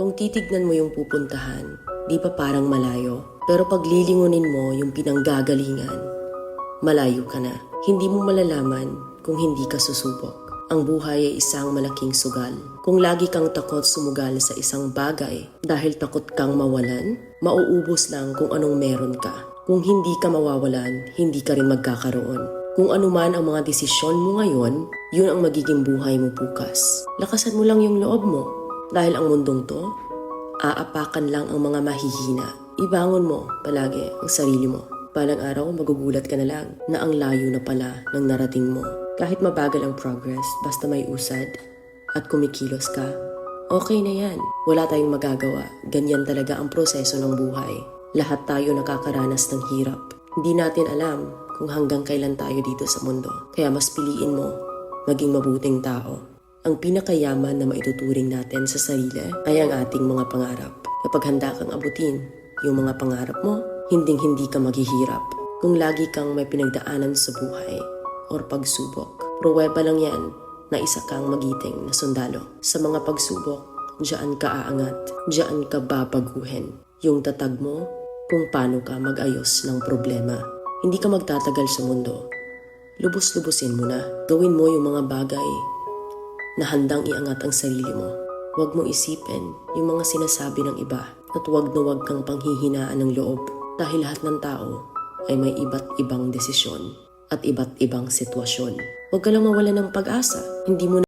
Kung titignan mo yung pupuntahan, di ba parang malayo? Pero pag lilingunin mo yung pinanggagalingan, malayo ka na. Hindi mo malalaman kung hindi ka susubok. Ang buhay ay isang malaking sugal. Kung lagi kang takot sumugal sa isang bagay dahil takot kang mawalan, mauubos lang kung anong meron ka. Kung hindi ka mawawalan, hindi ka rin magkakaroon. Kung ano man ang mga desisyon mo ngayon, yun ang magiging buhay mo bukas. Lakasan mo lang yung loob mo. Dahil ang mundong to, aapakan lang ang mga mahihina. Ibangon mo palagi ang sarili mo. Balang araw, magugulat ka na lang na ang layo na pala ng narating mo. Kahit mabagal ang progress, basta may usad at kumikilos ka, okay na yan. Wala tayong magagawa. Ganyan talaga ang proseso ng buhay. Lahat tayo nakakaranas ng hirap. Hindi natin alam kung hanggang kailan tayo dito sa mundo. Kaya mas piliin mo maging mabuting tao. Ang pinakayaman na maituturing natin sa sarili ay ang ating mga pangarap. Kapag handa kang abutin yung mga pangarap mo, hinding-hindi ka maghihirap. Kung lagi kang may pinagdaanan sa buhay or pagsubok, pruweba lang yan na isa kang magiting na sundalo. Sa mga pagsubok, diyan ka aangat, diyan ka babaguhin. Yung tatag mo kung paano ka mag-ayos ng problema. Hindi ka magtatagal sa mundo. Lubos-lubusin mo na. Gawin mo yung mga bagay na handang iangat ang sarili mo. Huwag mong isipin yung mga sinasabi ng iba at huwag na huwag kang panghihinaan ng loob dahil lahat ng tao ay may iba't ibang desisyon at iba't ibang sitwasyon. Huwag ka lang mawalan ng pag-asa. Hindi mo